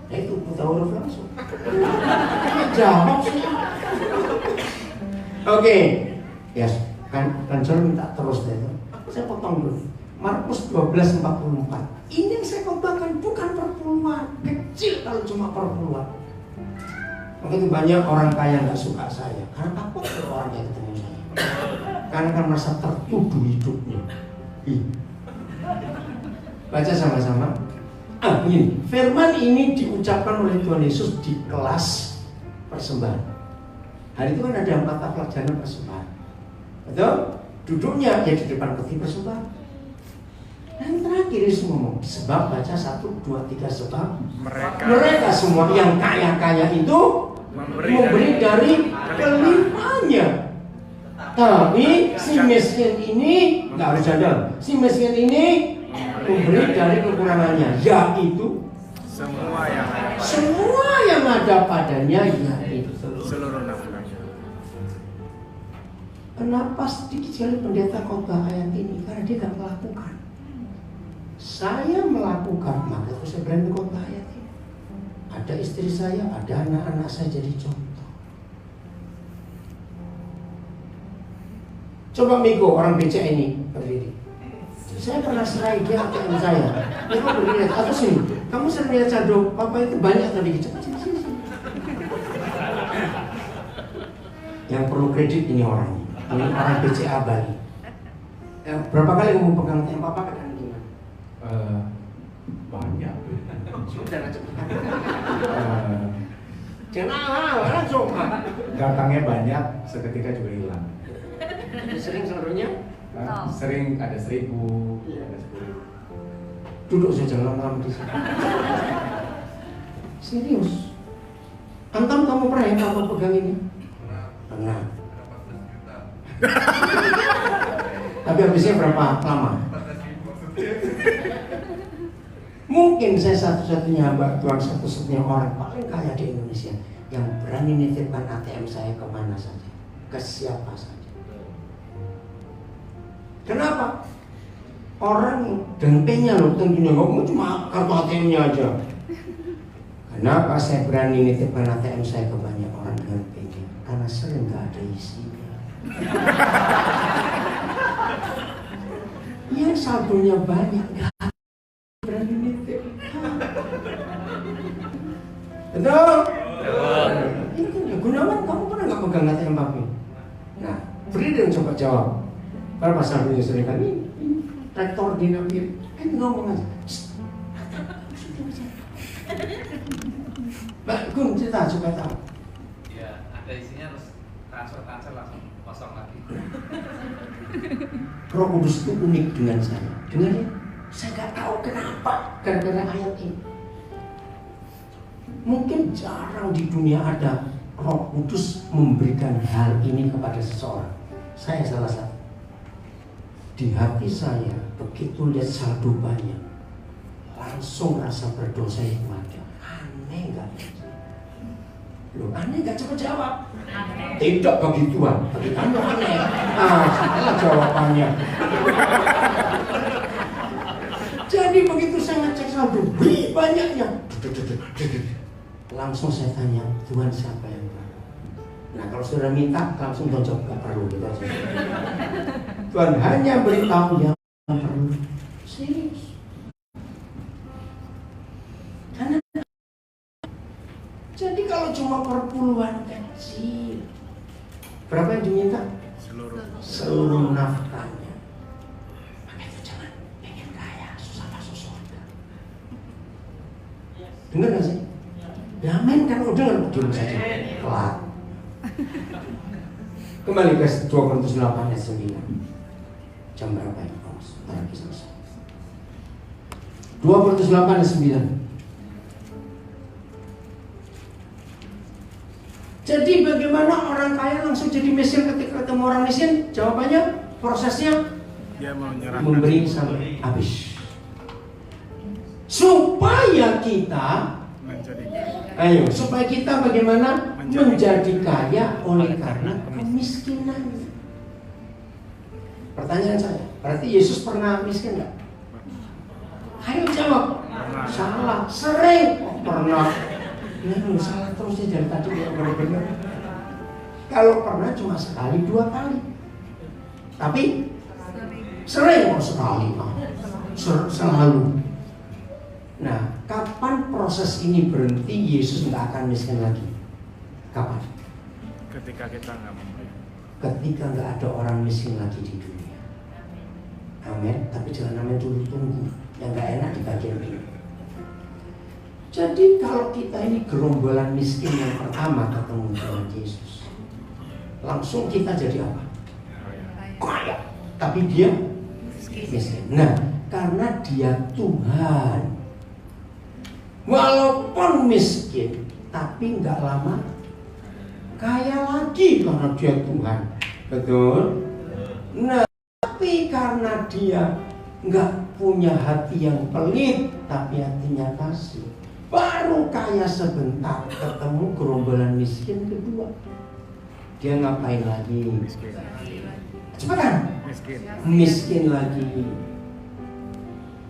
ya itu buta huruf langsung. Jawab sih. Oke, ya kan saya minta terus deh. Saya potong dulu. Markus 12:44. Ini yang saya khotbahkan bukan perpuluhan, kecil kalau cuma perpuluhan. Mungkin banyak orang kaya nggak suka saya karena takut kalau orang yang ketemu saya. Karena kan merasa tertuduh hidupnya. Baca sama-sama. Ini firman ini diucapkan oleh Tuhan Yesus di kelas persembahan. Hari itu kan ada 4 pelajaran persembahan. Betul? Duduknya ya di depan peti persembahan. Dan terakhir Yesus ngomong, sebab baca 1, 2, 3 sebab mereka semua yang kaya-kaya itu memberi dari kelimpahannya. Tapi si miskin ini nggak harus jadal. Si miskin ini memberi dari kekurangannya, yaitu semua yang ada padanya, yaitu seluruh nafkahnya. Kenapa sedikit sekali pendeta khotbah ayat ini? Karena dia nggak melakukan. Saya melakukan, maka saya berani khotbah ayat ini. Ada istri saya, ada anak-anak saya jadi contoh. Coba Miko, orang becak ini berdiri. Saya pernah serai dia ATM saya. Dia kok berdiri atau sini. Kamu sering lihat cado, papa itu banyak tadi kecil. Sini. Yang perlu kredit ini orang. Ini orang BCA Bali. Berapa kali kamu pegang ATM papa kadang gimana? Banyak. Sudah cepat. Jangan langsung. Datangnya banyak, seketika juga hilang. Sering seluruhnya? Sering ada 1.000, ada 10. Duduk saja lama-lama di sini. Serius? Antam kamu pernah yang kamu pegang ini? Pernah. Tapi habisnya berapa lama? Mungkin saya satu-satunya hamba Tuhan, satu-satunya orang paling kaya di Indonesia yang berani nitipkan ATM saya kemana saja, ke siapa saja. Kenapa? Orang dengpenya loh, tentunya kamu cuma kartu ATM-nya aja. Kenapa saya berani nitipkan ATM saya ke banyak orang dengan dengpenya? Karena sering nggak ada isinya. Yang saldonya banyak, nggak berani nitip. Betul? Ini kan ya, Gunawan, kamu pernah nggak pegang ATM papi? Nah, beri dan coba jawab. Berapa saldonya sering kali? Rektor dinamik, ngomong aja. Mbak Gun, cerita supaya tahu. Ya, ada isinya terus transfer langsung kosong lagi. Roh Kudus itu unik dengan saya. Dengarnya, saya nggak tahu kenapa gara-gara ayat ini. Mungkin jarang di dunia ada Roh Kudus memberikan hal ini kepada seseorang. Saya salah satu. Di hati saya begitu lihat saldo banyak, langsung rasa berdosa itu ada. Aneh nggak? Loh, aneh nggak? Coba jawab. Tidak bagi Tuhan, bagi kamu aneh. Salah jawabannya. Jadi begitu saya ngecek saldo, wih banyaknya. Langsung saya tanya, Tuhan siapa yang perlu? Nah kalau sudah minta, langsung jawab nggak perlu gitu aja. Tuhan hanya beritahu yang perlu. Serius. Karena jadi kalau cuma perpuluhan kecil, berapa yang diminta? Seluruh nafkahnya. Maka itu jangan pengen kaya, susah masuk surga. Dengar gak sih? Ya men, kan udah diam saja. Kelar. Kembali ke 2 Korintus 8 ayat 9. Jam berapa ya? Sebentar lagi selesai. 2 Korintus 8 ayat 9. Jadi bagaimana orang kaya langsung jadi miskin ketika ketemu orang miskin? Jawabannya, prosesnya Dia mau menyerahkan. memberi sampai habis. Supaya kita, Menjadi ayo, supaya kita bagaimana Menjadi menjadi kaya oleh karena kemiskinan. Pertanyaan saya, berarti Yesus pernah miskin nggak? Ayo jawab. Pernah. Salah, sering. Oh, pernah. Ya, salah terusnya dari tadi yang benar-benar. Kalau pernah cuma sekali, 2 kali. Tapi sering kok sekali, selalu. Nah, kapan proses ini berhenti? Yesus nggak akan miskin lagi. Kapan? ketika kita nggak memberi. Ketika nggak ada orang miskin lagi di dunia. Amin. Tapi jangan amin dulu, tunggu. Yang nggak enak di bagian ini. Jadi kalau kita ini gerombolan miskin yang pertama ketemu dengan Yesus, langsung kita jadi apa? Kaya. Tapi dia miskin. Nah, karena dia Tuhan, walaupun miskin, tapi nggak lama kaya lagi karena dia Tuhan. Betul? Nah, tapi karena dia nggak punya hati yang pelit, tapi hatinya kasih, baru kaya sebentar, ketemu gerombolan miskin kedua. Dia ngapain lagi? Miskin. Cepetan. Miskin. Miskin lagi.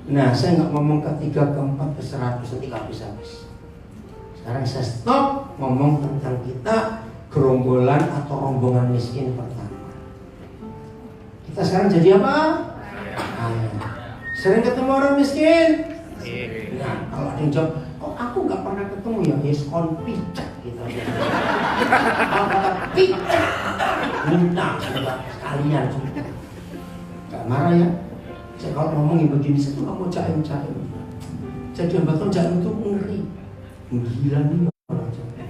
Nah, saya nggak ngomong ketiga, keempat, ke-100 nanti nggak habis-habis. Sekarang saya stop ngomong tentang kita gerombolan atau rombongan miskin pertama. Kita sekarang jadi apa? Kaya. Sering ketemu orang miskin? Nah, kalau ada yang jawab, kok aku nggak pernah ketemu ya? Yes, kon picak gitu aja. Kalau kata picak, minta sekalian juga. Gak marah ya? Saya kalau ngomongin begini, saya tuh gak mau jaim-jaim. Jadi hambatan jaim itu ngeri. Gila nih orang jaim.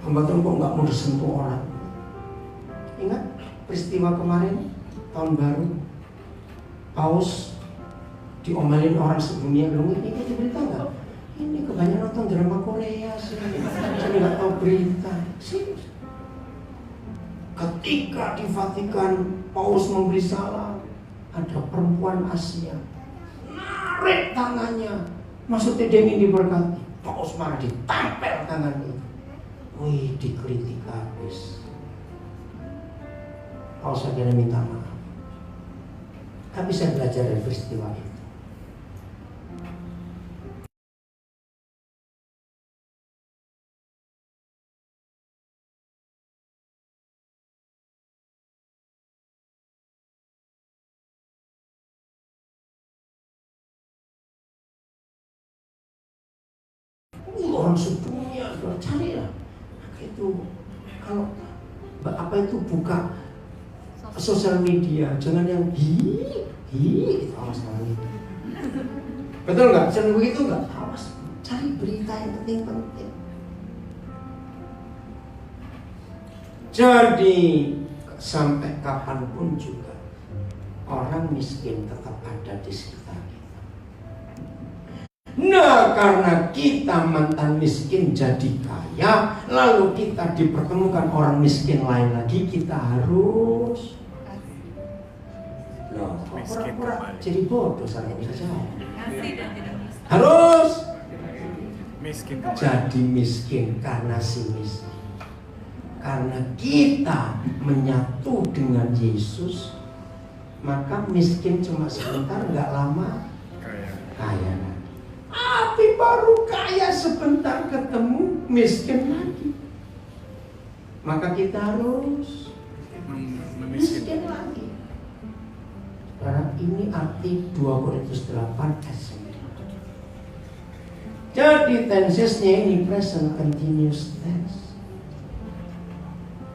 Hambatan kok gak mau disentuh orang. Ingat peristiwa kemarin, tahun baru, Paus diomelin orang sedunia. Belum ini berita gak? Ini kebanyakan nonton drama Korea sih. Saya gak tahu berita sih. Ketika di Vatikan Paus memberi salam, ada perempuan Asia narik tangannya, maksudnya dia ingin diberkati. Paus marah, ditampel tangannya. Wih, dikritik habis. Paus akhirnya minta maaf. Tapi saya belajar dari peristiwa itu. Orang sedunia, carilah itu. Kalau apa itu buka sosial media, jangan yang itu awas sekali. Betul nggak? Jangan begitu nggak? Awas, cari berita yang penting-penting. Jadi sampai kapanpun juga orang miskin tetap ada di sekitar kita. Nah, karena kita mantan miskin jadi kaya, lalu kita dipertemukan orang miskin lain lagi, kita harus loh, pura-pura jadi bodoh, saya bisa jawab. Harus Miskin. jadi miskin karena si miskin. Karena kita menyatu dengan Yesus, maka miskin cuma sebentar, nggak lama kaya. Tapi baru kaya sebentar ketemu miskin lagi. Maka kita harus miskin lagi. Karena ini arti 2 Korintus 8 ayat 9. Jadi tensesnya ini present continuous tense.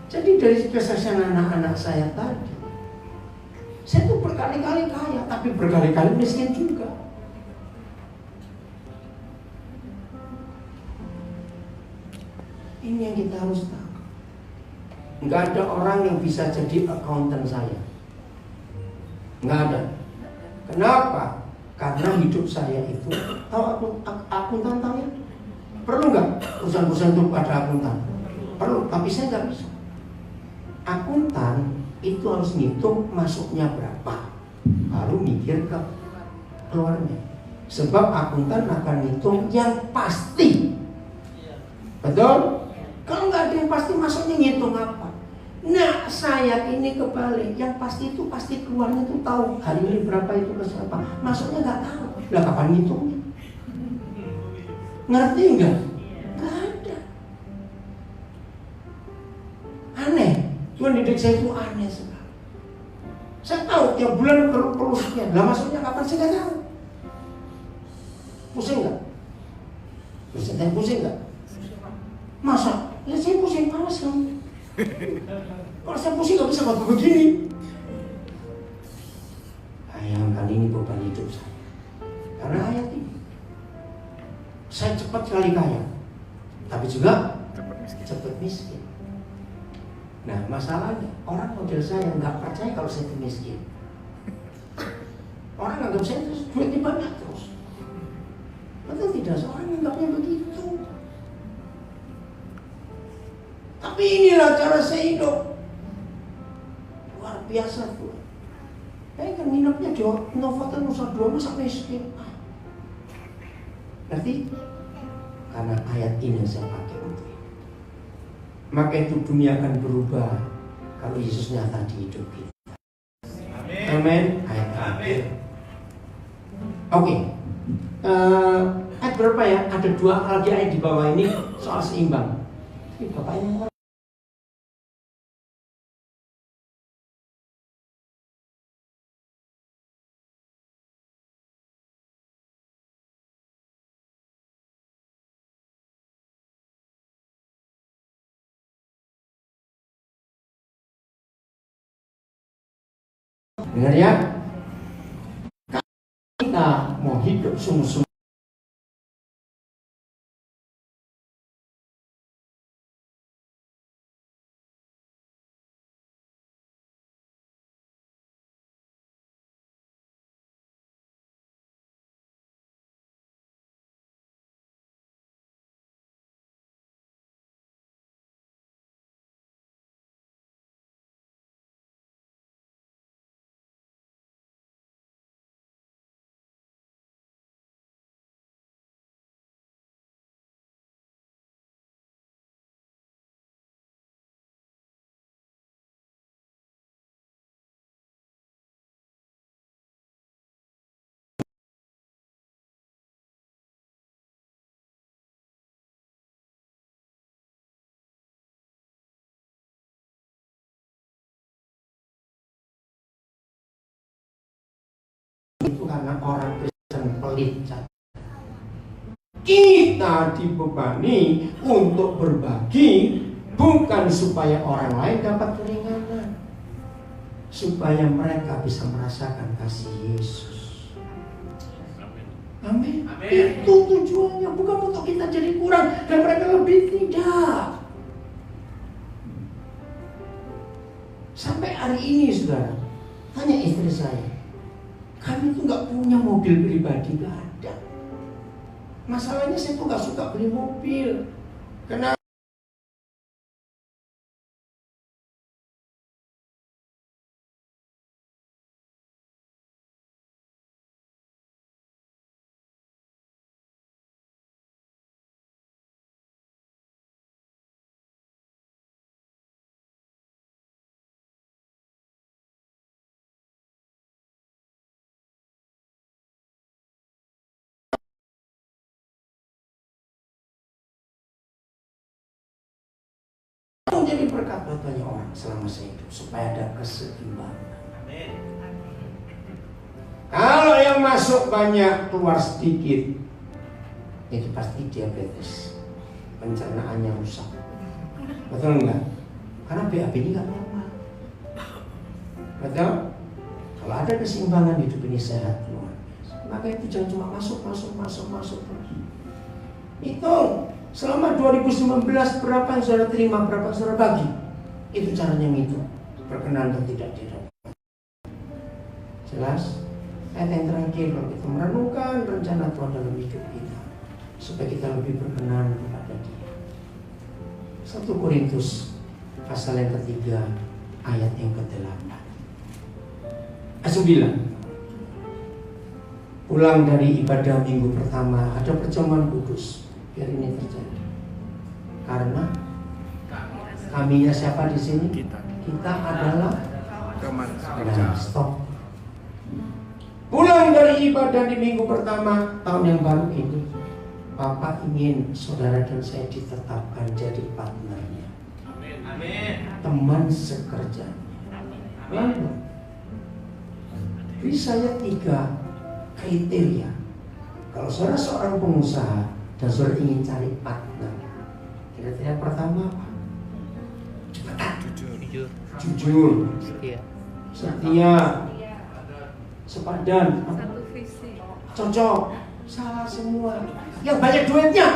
Jadi dari kesaksian anak-anak saya tadi, saya tuh berkali-kali kaya, tapi berkali-kali miskin juga. Ini yang kita harus tahu. Nggak ada orang yang bisa jadi akuntan saya. Nggak ada. Kenapa? Karena hidup saya itu, tahu akuntan tahu ya? Perlu nggak perusahaan-perusahaan itu ada akuntan? Perlu, tapi saya nggak bisa. Akuntan itu harus ngitung masuknya berapa, baru mikir ke keluarnya. Sebab akuntan akan hitung yang pasti. Betul? Kalau nggak ada yang pasti, maksudnya ngitung apa? Nah, saya ini kebalik. Yang pasti itu pasti keluarnya itu tahu hari ini berapa itu ke siapa. Maksudnya nggak tahu. Lah kapan ngitungnya? Ngerti nggak? Nggak ada. Aneh. Tuhan didik saya itu aneh sekali. Saya tahu tiap bulan perlu sekian. Lah maksudnya kapan saya nggak tahu. Pusing nggak? Pusing nggak? Masa? Ya saya pusing panas kan. Kalau saya pusing nggak bisa waktu begini. Yang kali ini beban hidup saya. Karena ayat ini. Saya cepat sekali kaya, tapi juga cepat miskin. Nah masalahnya orang model saya nggak percaya kalau saya itu miskin. Orang anggap saya terus duitnya banyak terus. Betul tidak? Seorang anggapnya begitu. Tapi inilah cara saya hidup. Luar biasa tuh. Saya kan minumnya di Novotel Nusa Dua masa miskin. Berarti karena ayat ini yang saya pakai untuk ini. Maka itu dunia akan berubah kalau Yesus nyata di hidup kita. Amin. Amin. Oke. Ayat berapa ya? Ada dua lagi ayat di bawah ini soal seimbang. Ini bapaknya. Dengar ya, kita mau hidup sungguh-sungguh. Itu karena orang Kristen pelit. Kita dibebani untuk berbagi, bukan supaya orang lain dapat keringanan, supaya mereka bisa merasakan kasih Yesus. Amin. Itu tujuannya, bukan untuk kita jadi kurang dan mereka lebih, tidak. Sampai hari ini saudara, tanya istri saya, kami tuh nggak punya mobil pribadi, nggak ada. Masalahnya saya tuh nggak suka beli mobil. Kenapa? Jadi berkat buat banyak orang selama saya hidup supaya ada keseimbangan. Amin. Kalau yang masuk banyak keluar sedikit, itu pasti diabetes, pencernaannya rusak. Betul enggak? Karena BAB-nya nggak normal. Betul? Kalau ada keseimbangan hidup ini sehat luar biasa. Maka itu jangan cuma masuk terus. Hitung. Selama 2019 berapa yang saudara terima, berapa yang saudara bagi. Itu caranya ngitung. Berkenan atau tidak tidak. Jelas? Ayat yang terakhir, kalau kita merenungkan rencana Tuhan dalam hidup kita, supaya kita lebih berkenan kepada Dia. 1 Korintus pasal yang ketiga ayat yang ke-8. 9. pulang dari ibadah minggu pertama ada perjamuan kudus, biar ini terjadi. Karena kaminya siapa di sini? Kita adalah Teman nah, sekerja. stop. Pulang dari ibadah di minggu pertama tahun yang baru ini, Bapak ingin saudara dan saya ditetapkan jadi partnernya. Amin. Teman sekerja. Lalu beri saya 3 kriteria. Kalau saudara seorang pengusaha dan saudara ingin cari partner, kriteria pertama apa? Cepetan. Jujur, setia, sepadan, Satu visi. cocok. Salah semua. Yang banyak duitnya.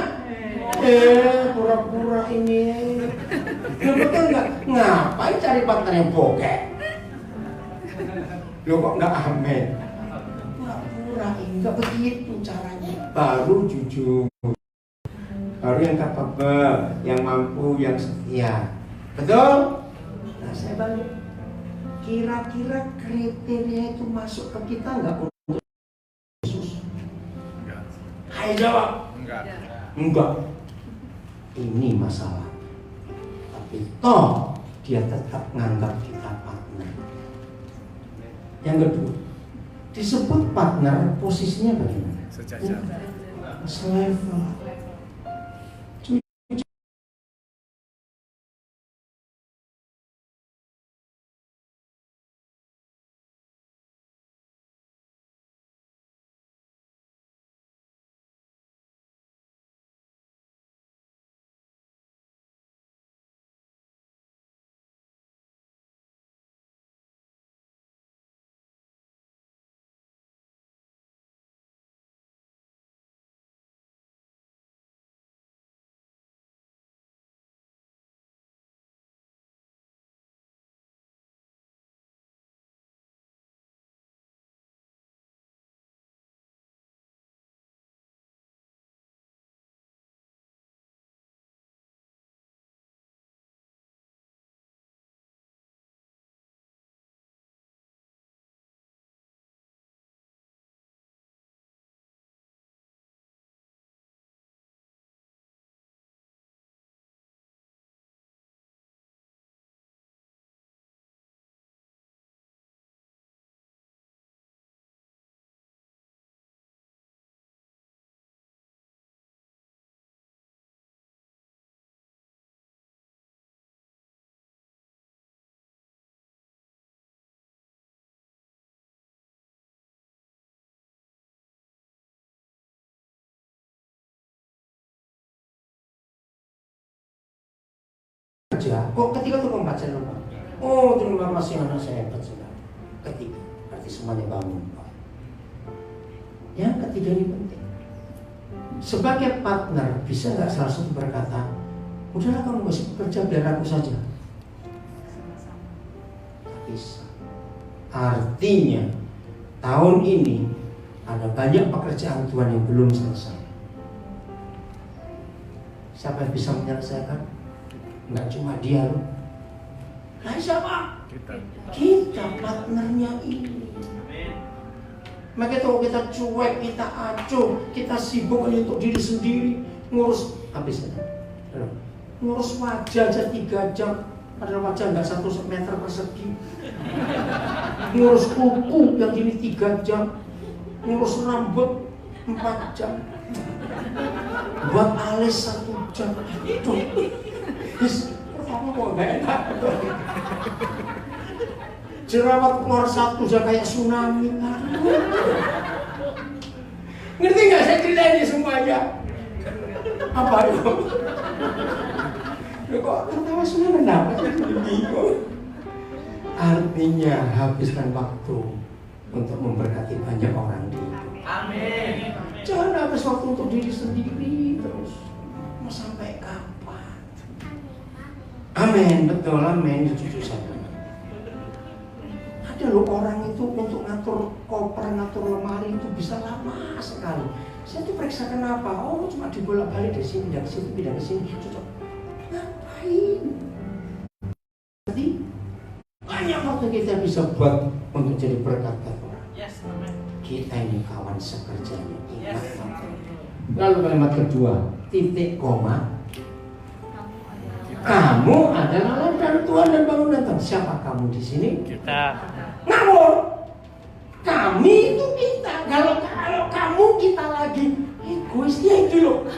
Pura-pura ini. Ya betul nggak? Ngapain cari partner yang bokeh? Lo kok nggak amin? Pura-pura ini nggak begitu caranya. Baru jujur. Baru yang capable, yang mampu, yang setia. Betul? Nah saya balik. Kira-kira kriteria itu masuk ke kita nggak untuk Yesus? Enggak. Ayo jawab. Enggak. Enggak. Ini masalah. Tapi toh dia tetap nganggap kita partner. Yang kedua, disebut partner posisinya bagaimana? Sejajar. Selevel. Kok ketika itu membaca lupa? Oh, terima kasih anak saya hebat sekali. Ketiga, berarti semuanya bangun. Yang ketiga ini penting. Sebagai partner, bisa nggak salah satu berkata, udahlah kamu gak usah bekerja, biar aku saja. Tak bisa. Artinya, tahun ini ada banyak pekerjaan Tuhan yang belum selesai. Siapa yang bisa menyelesaikan? Nggak cuma dia loh. Nah siapa? Kita partnernya ini. Maka kalau kita cuek, kita acuh, kita sibuk hanya untuk diri sendiri, ngurus habis aja. Ngurus wajah aja 3 jam, padahal wajah nggak 1 meter persegi. Ngurus kuku yang gini 3 jam, ngurus rambut 4 jam, buat alis 1 jam. Pertama kok gak enak. Jerawat keluar 1 udah kayak tsunami. Ngerti gak saya cerita ini semuanya? Apa itu? Kok tertawa semua kenapa? Artinya habiskan waktu untuk memberkati banyak orang di hidup. Amin. Jangan habis waktu untuk diri sendiri terus. Mau sampai kapan? Amin, betul, amin, jujur saja. Ada loh orang itu untuk ngatur koper, ngatur lemari itu bisa lama sekali. Saya tuh periksa kenapa? Oh, cuma dibolak-balik dari sini, dari sini, pindah ke sini, cocok. Ngapain? Jadi banyak waktu kita bisa buat untuk jadi berkat buat orang. Yes, amin. Kita ini kawan sekerjanya. Ingat. Lalu kalimat kedua, titik koma. Kamu adalah ladang Tuhan dan bangunan Tuhan. Siapa kamu di sini? Kita. Ngawur. Kami itu kita. Kalau kamu kita lagi egoisnya itu loh.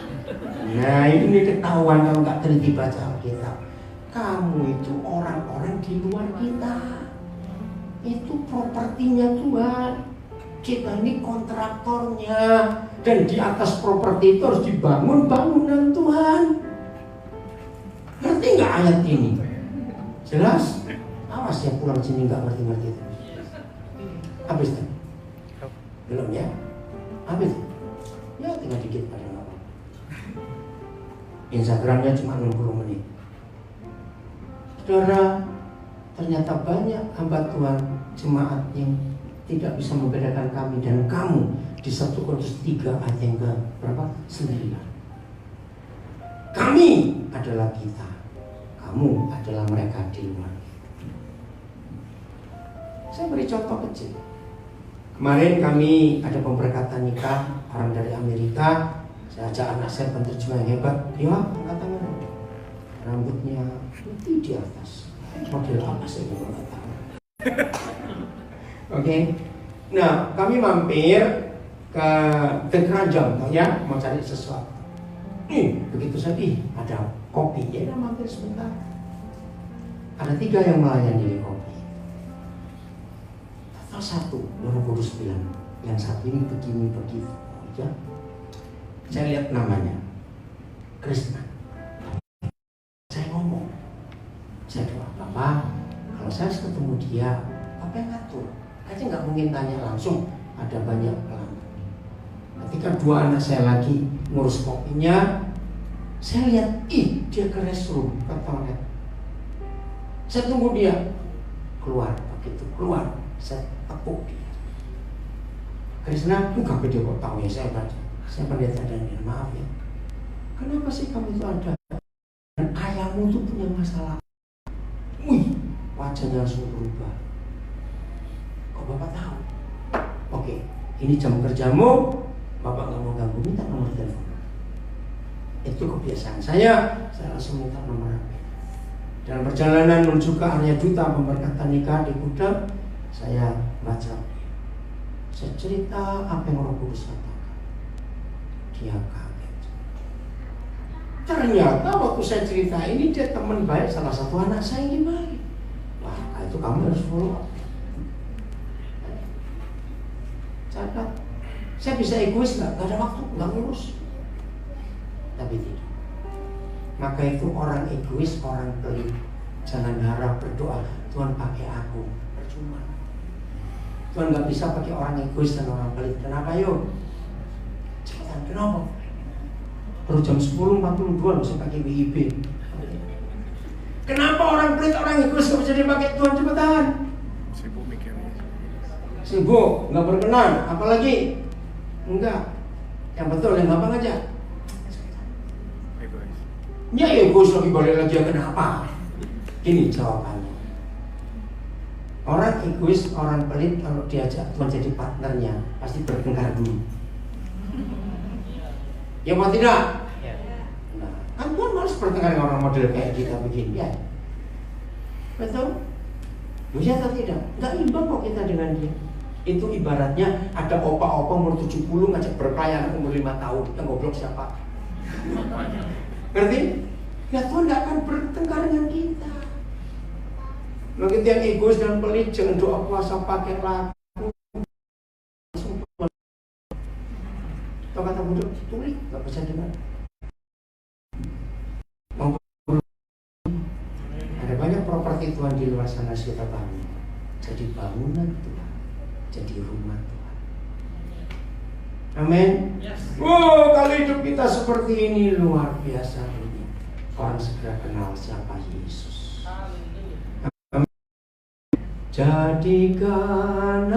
Nah ini ketahuan kalau nggak teliti baca Alkitab. Kamu itu orang-orang di luar kita. Itu propertinya Tuhan. Kita ini kontraktornya. Dan di atas properti itu harus dibangun bangunan Tuhan. Ngerti nggak ayat ini? Jelas? Awas ya pulang sini nggak ngerti-ngerti itu. Habis kan? Belum ya? Habis? Ya tinggal dikit pada nggak apa. Instagramnya cuma 60 menit. Saudara, ternyata banyak hamba Tuhan jemaat yang tidak bisa membedakan kami dan kamu di 1 Korintus 3 ayat yang ke berapa? 9. Kami adalah kita, kamu adalah mereka di luar. Saya beri contoh kecil. Kemarin kami ada pemberkatan nikah orang dari Amerika. Saya ajak anak saya penerjemah yang hebat. Ya, angkat tangan. Rambutnya putih di atas. Model apa saya nggak tahu. Oke. Nah, kami mampir ke The Keranjang, ya, mau cari sesuatu. Begitu sedih, ada kopi. Ya, mampir sebentar. Ada 3 yang melayani di kopi. Atau 1, Roh Kudus bilang, yang satu ini begini begitu. Ya. Saya lihat namanya, Krishna. Saya ngomong, saya doa, Bapak, kalau saya ketemu dia, apa yang ngatur? Aja nggak mungkin tanya langsung, ada banyak pelanggan. Ketika 2 anak saya lagi ngurus kopinya, saya lihat, dia ke restroom, ke toilet. Saya tunggu dia keluar, begitu keluar, saya tepuk dia. Krishna, enggak dia kok tahu ya saya baca. Saya pendeta Daniel, maaf ya. Kenapa sih kamu itu ada? Dan ayahmu itu punya masalah. Wajahnya langsung berubah. Kok Bapak tahu? Oke, ini jam kerjamu. Bapak nggak mau ganggu, minta nomor telepon. Itu kebiasaan saya langsung minta nomor HP. Dalam perjalanan menuju ke area duta pemberkatan nikah di Kuda, saya baca. Saya cerita apa yang Roh Kudus katakan. Dia kaget. Ternyata waktu saya cerita ini dia teman baik salah satu anak saya di Bali. Wah, itu kamu harus follow up. Catat. Saya bisa egois nggak? Gak ada waktu, nggak ngurus. Tapi tidak. Maka itu orang egois, orang pelit. Jangan harap berdoa Tuhan pakai aku. Percuma. Tuhan nggak bisa pakai orang egois dan orang pelit. Kenapa yuk? Cepetan, kenapa? Baru jam 10.42 bisa pakai WIB. Kenapa orang pelit, orang egois nggak bisa dipakai Tuhan? Cepetan. Sibuk mikirnya. Sibuk, nggak berkenan. Apalagi? Enggak. Yang betul, yang gampang aja. Egois. Ya egois lagi balik lagi, kenapa? Ini jawabannya. Orang egois, orang pelit kalau diajak Tuhan jadi partnernya pasti bertengkar dulu. Ya mau tidak? Nah, kan Tuhan harus bertengkar dengan orang model kayak kita begini, ya. Betul? Ya atau tidak? Nggak imbang kok kita dengan dia. Itu ibaratnya ada opa-opa umur 70 ngajak berkelahi umur 5 tahun. Yang goblok siapa? Ngerti? Ya Tuhan nggak akan bertengkar dengan kita. Kalau kita yang egois dan pelit, jangan doa puasa pakai lagu. Atau kata bodoh, tulis, nggak bisa dengar. Ada banyak properti Tuhan di luar sana kita bangun. Jadi bangunan Tuhan, jadi rumah Tuhan. Amin. Wow, kalau hidup kita seperti ini luar biasa ini. Orang segera kenal siapa Yesus. Jadikan